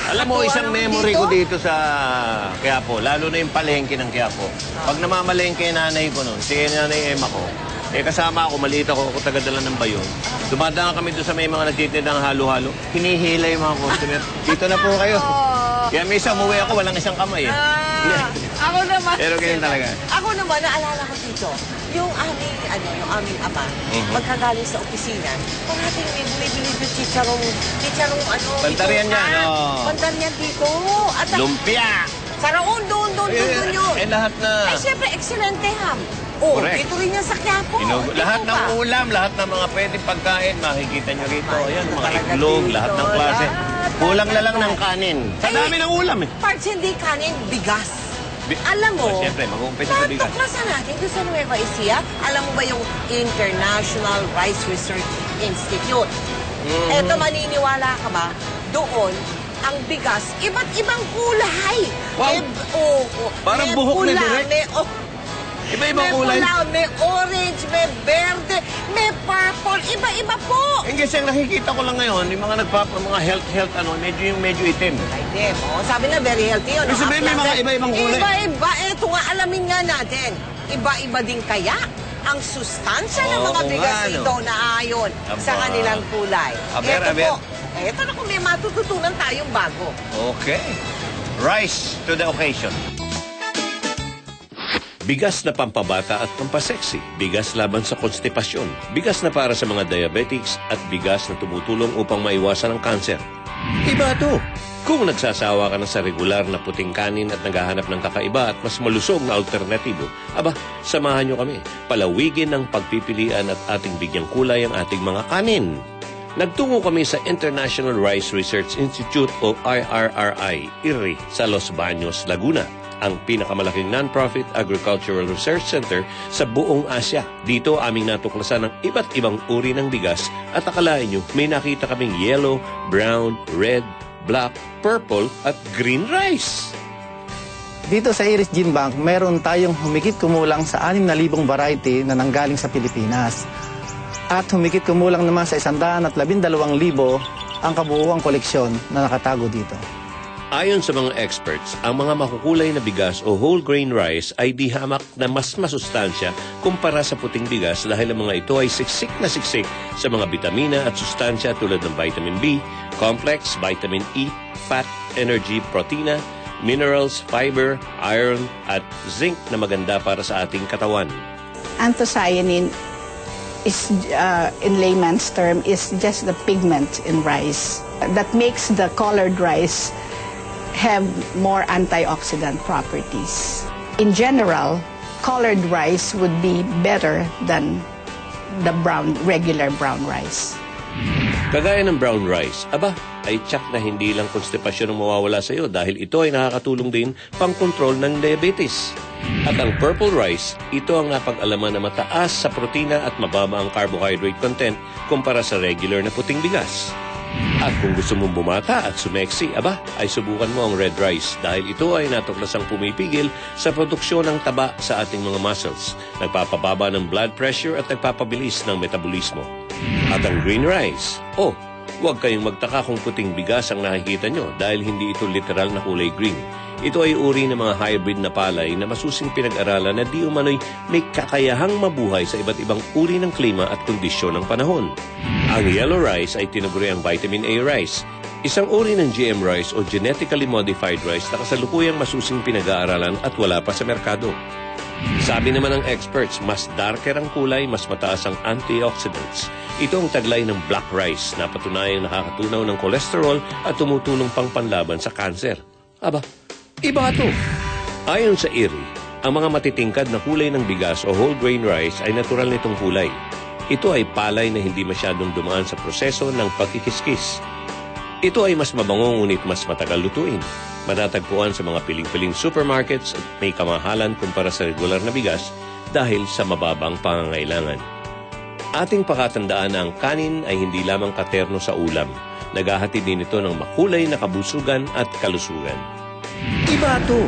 Alam mo, isang memory ko dito sa Quiapo, lalo na yung palengke ng Quiapo. Pag namamalengke yung nanay ko nun, si nanay Emma ko, kasama ako, maliit ako tagadala ng bayon. Dumadaan kami doon sa may mga nagtitinda ng halo-halo. Hinihila yung mga customer. Dito na po kayo. Kaya minsan umuwi ako, walang isang kamay. Ako naman. Pero ganyan talaga. Ako naman, naalala ko dito, yung aming ama, magkagaling sa opisina, parating may bumibili ng chicharong Pantarian yan, Pantarian dito. At lumpia! Saraon, doon yun. Lahat na. Ay, siyempre, ekscelente ham. Oh, correct. Ito rin yan sa Quiapo. Lahat ng ulam, lahat ng mga pwedeng pagkain, makikita nyo rito. Ayan, mga itlog, lahat ng klase. Kulang na lang ng kanin. Sa dami ng ulam eh. Parts hindi kanin, bigas. Alam mo, siyempre, mag-uumpisa sa bigas. natuklasan natin doon sa Nueva Ecija, alam mo ba yung International Rice Research Institute? Eto, maniniwala ka ba? Doon, ang bigas, iba't ibang kulay. Wow! Parang buhok na direct. Iba-ibang kulay. May pula, may orange, may verde, may purple, iba-iba po. Kasi ang nakikita ko lang ngayon, yung mga mga health, medyo itim. Itim, sabi na very healthy yun. Ibig sabihin, may mga iba-ibang kulay. Iba-iba, eto nga, alamin nga natin. Iba-iba din kaya ang sustansya ng mga bigas ito na ayon sa kanilang kulay. Eto na kung may matututunan tayong bago. Okay. Rise to the occasion. Bigas na pampabata at pampaseksi, bigas laban sa konstipasyon, bigas na para sa mga diabetics at bigas na tumutulong upang maiwasan ang kanser. Iba to! Kung nagsasawa ka na sa regular na puting kanin at naghahanap ng kakaiba at mas malusog na alternatibo, samahan nyo kami. Palawigin ang pagpipilian at ating bigyang kulay ang ating mga kanin. Nagtungo kami sa International Rice Research Institute o IRRI, IRRI, sa Los Baños, Laguna, ang pinakamalaking non-profit agricultural research center sa buong Asia. Dito aming natuklasan ng iba't ibang uri ng bigas at akalain nyo, may nakita kaming yellow, brown, red, black, purple at green rice. Dito sa Iris Gene Bank, meron tayong humigit kumulang sa 6,000 variety na nanggaling sa Pilipinas. At humigit kumulang naman sa 112,000 ang kabuuang koleksyon na nakatago dito. Ayon sa mga experts, ang mga makukulay na bigas o whole grain rice ay di hamak na mas masustansya kumpara sa puting bigas dahil ang mga ito ay siksik na siksik sa mga bitamina at sustansya tulad ng vitamin B, complex, vitamin E, fat, energy, protina, minerals, fiber, iron at zinc na maganda para sa ating katawan. Anthocyanin is, in layman's term, is just the pigment in rice that makes the colored rice have more antioxidant properties. In general, colored rice would be better than the regular brown rice. Kagaya ng brown rice, ay tsak na hindi lang konstipasyon ang mawawala sa iyo dahil ito ay nakakatulong din pang-control ng diabetes. At ang purple rice, ito ang napag-alaman na mataas sa protina at mababa ang carbohydrate content kumpara sa regular na puting bigas. At kung gusto mong bumata at sumeksi, ay subukan mo ang red rice dahil ito ay natuklasang pumipigil sa produksyon ng taba sa ating mga muscles, nagpapababa ng blood pressure at nagpapabilis ng metabolismo. At ang green rice, huwag kayong magtaka kung puting bigas ang nakikita nyo dahil hindi ito literal na kulay green. Ito ay uri ng mga hybrid na palay na masusing pinag-aralan na di umano'y may kakayahang mabuhay sa iba't ibang uri ng klima at kondisyon ng panahon. Ang yellow rice ay tinaguri ang vitamin A rice, isang uri ng GM rice o genetically modified rice na kasalukuyang masusing pinag-aaralan at wala pa sa merkado. Sabi naman ng experts, mas darker ang kulay, mas mataas ang antioxidants. Ito ang taglay ng black rice na patunayang nakakatunaw ng kolesterol at tumutulong pang panlaban sa kanser. Iba ito. Ayon sa IRRI, ang mga matitingkad na kulay ng bigas o whole grain rice ay natural nitong kulay. Ito ay palay na hindi masyadong dumaan sa proseso ng pagkikiskis. Ito ay mas mabango ngunit mas matagal lutuin. Matatagpuan sa mga piling-piling supermarkets at may kamahalan kumpara sa regular na bigas dahil sa mababang pangangailangan. Ating pakatandaan na ang kanin ay hindi lamang katerno sa ulam. Naghahatid din ito ng makulay na kabusugan at kalusugan. Iba to!